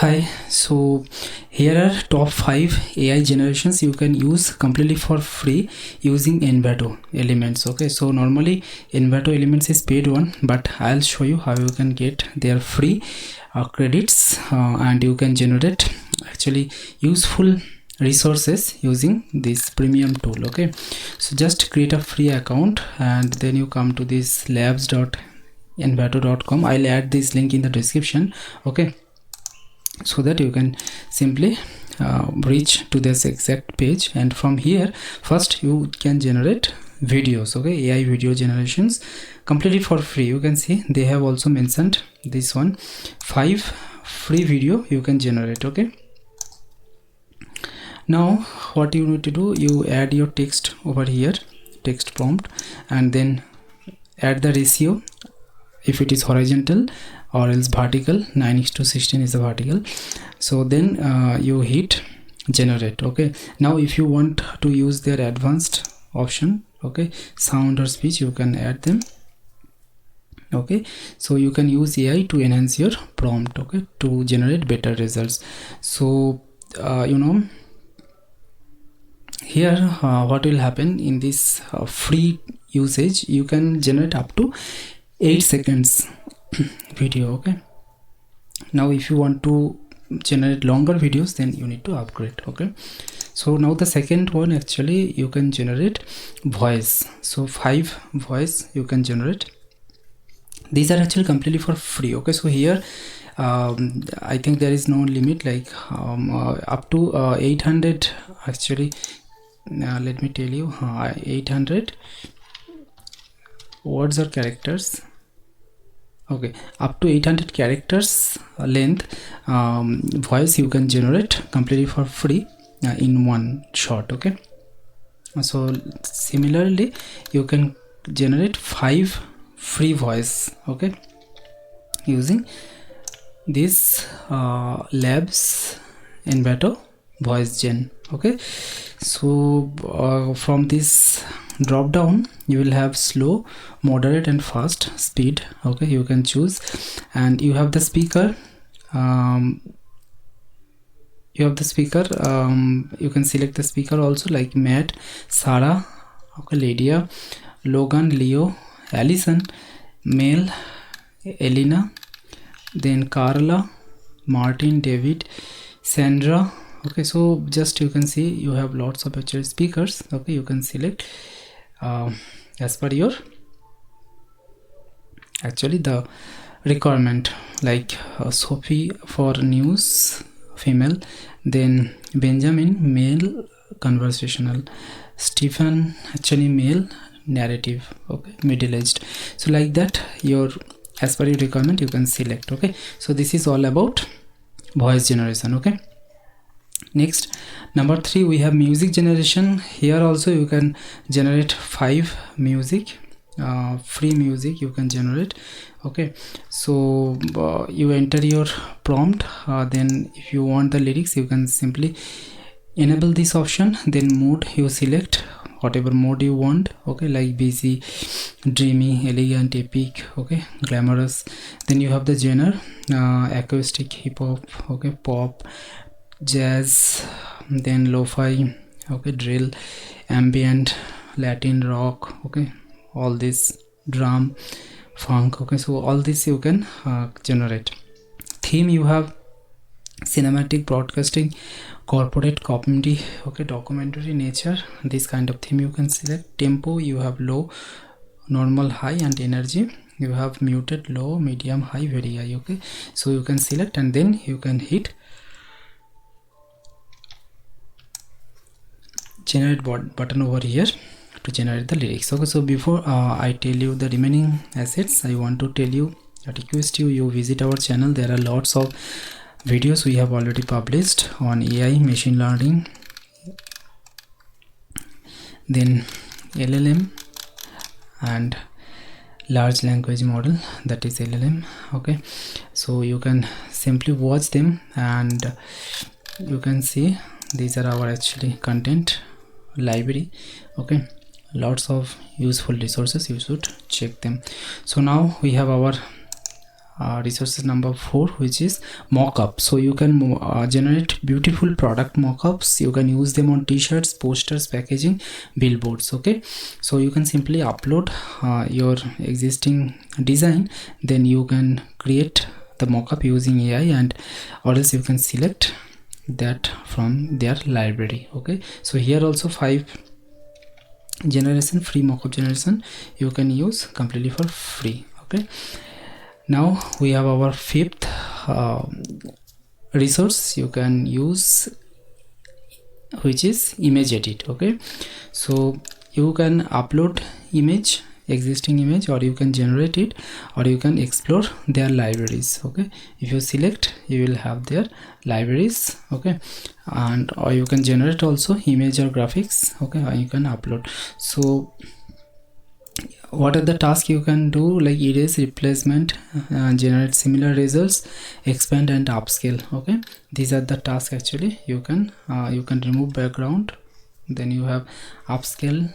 Hi, so here are top 5 AI generations you can use completely for free using Envato Elements. Okay, so normally Envato Elements is paid one, but I'll show you how you can get their free credits and you can generate actually useful resources using this premium tool. Okay, so just create a free account and then you come to this labs.envato.com. I'll add this link in the description. Okay, so that you can simply reach to this exact page, and from here first you can generate videos. Okay, AI video generations completely for free. You can see they have also mentioned this one 5 free video you can generate. Okay, now what you need to do, you add your text over here, text prompt, and then add the ratio if it is horizontal or else vertical. 9:16 is the vertical. So then you hit generate. Okay, now if you want to use their advanced option, okay, sound or speech, you can add them. Okay, so you can use AI to enhance your prompt, okay, to generate better results. So here what will happen in this free usage, you can generate up to 8 seconds video. Okay, now if you want to generate longer videos, then you need to upgrade. Okay, so now the second one, actually you can generate voice. So 5 voice you can generate. These are actually completely for free. Okay, so here I think there is no limit, like up to 800 actually. Let me tell you, 800 words or characters. Okay, up to 800 characters length voice you can generate completely for free in one shot. Okay, so similarly you can generate 5 free voice, okay, using this labs Envato voice gen. Okay, so from this drop down you will have slow, moderate and fast speed. Okay, you can choose, and you have the speaker. You can select the speaker also, like Matt, Sarah, okay, Lydia, Logan, Leo, Allison, Mel, Elena, then Carla, Martin, David, Sandra. Okay, so just you can see you have lots of actual speakers. Okay, you can select as per your actually the requirement, like Sophie for news, female, then Benjamin, male, conversational, Stephen actually male, narrative, okay, middle-aged. So like that, your as per your requirement you can select. Okay, so this is all about voice generation. Okay, next, number 3, we have music generation. Here also you can generate 5 music, free music you can generate. Okay, so you enter your prompt, then if you want the lyrics, you can simply enable this option, then mode you select whatever mode you want. Okay, like busy, dreamy, elegant, epic, okay, glamorous. Then you have the genre, acoustic, hip hop, okay, pop, jazz, then lo-fi, okay, drill, ambient, Latin, rock, okay, all this, drum, funk. Okay, so all this you can generate. Theme, you have cinematic, broadcasting, corporate, comedy, okay, documentary, nature, this kind of theme you can select. Tempo, you have low, normal, high and energy. You have muted, low, medium, high, very high. Okay, so you can select and then you can hit generate button over here to generate the lyrics. Okay, so before I tell you the remaining assets, I want to tell you, request you visit our channel. There are lots of videos we have already published on AI, machine learning, then LLM and large language model, that is LLM. Okay, so you can simply watch them and you can see these are our actually content library. Okay, lots of useful resources, you should check them. So now we have our resources number 4, which is mockup. So you can generate beautiful product mockups. You can use them on t-shirts, posters, packaging, billboards. Okay, so you can simply upload your existing design, then you can create the mockup using AI, and or else you can select that from their library. Okay, so here also 5 generation free mockup generation you can use completely for free. Okay, now we have our 5th resource you can use, which is image edit. Okay, so you can upload existing image, or you can generate it, or you can explore their libraries. Okay, if you select, you will have their libraries. Okay, and or you can generate also image or graphics. Okay, or you can upload. So what are the tasks you can do? Like erase, replacement, generate similar results, expand, and upscale. Okay, these are the tasks actually. You can remove background, then you have upscale,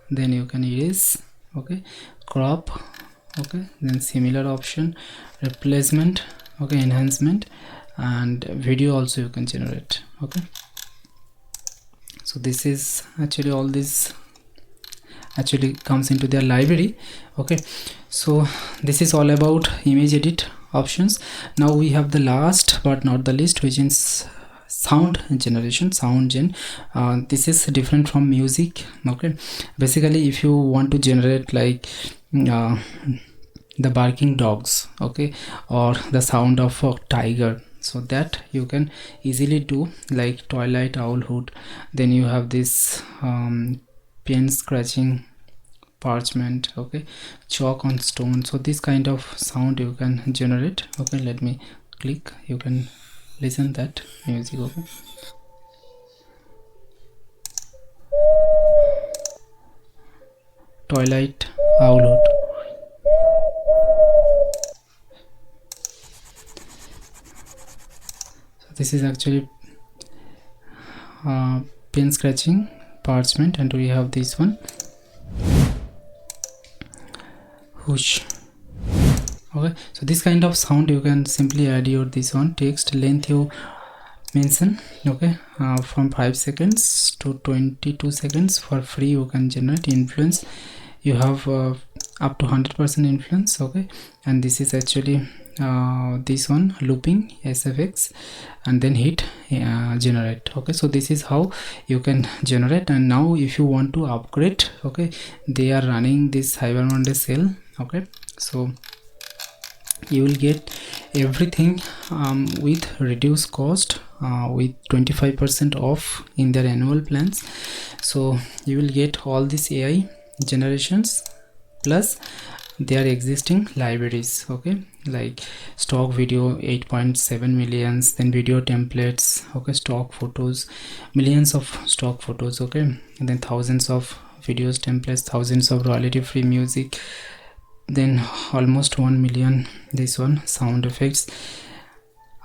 then you can erase. Okay, crop. Okay, then similar option, replacement. Okay, enhancement, and video also you can generate. Okay, so this is actually all this actually comes into their library. Okay, so this is all about image edit options. Now we have the last but not the least, which is sound generation, sound gen. This is different from music. Okay, basically if you want to generate like the barking dogs, okay, or the sound of a tiger, so that you can easily do, like twilight owl hood. Then you have this pen scratching, parchment, okay, chalk on stone. So this kind of sound you can generate. Okay, let me click, you can listen that music. Okay, twilight owl hood. So this is actually pen scratching, parchment, and we have this one, whoosh. Okay, so this kind of sound you can simply add your this one. Text length you mention, okay, from 5 seconds to 22 seconds for free you can generate. Influence, you have up to 100% influence. Okay, and this is actually this one, looping, SFX, and then hit generate. Okay, so this is how you can generate. And now if you want to upgrade, okay, they are running this Cyber Monday sale. Okay, so you will get everything with reduced cost, with 25% off in their annual plans. So you will get all these AI generations plus their existing libraries. Okay, like stock video 8.7 millions, then video templates, okay, stock photos, millions of stock photos. Okay, and then thousands of videos templates, thousands of royalty free music, then almost 1 million this one sound effects,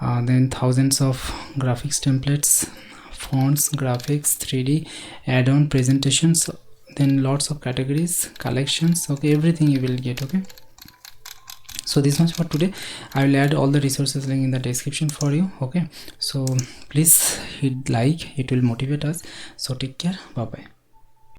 then thousands of graphics templates, fonts, graphics, 3D add-on presentations, then lots of categories, collections. Okay, everything you will get. Okay, so this much for today. I will add all the resources link in the description for you. Okay, so please hit like, it will motivate us. So take care, bye bye.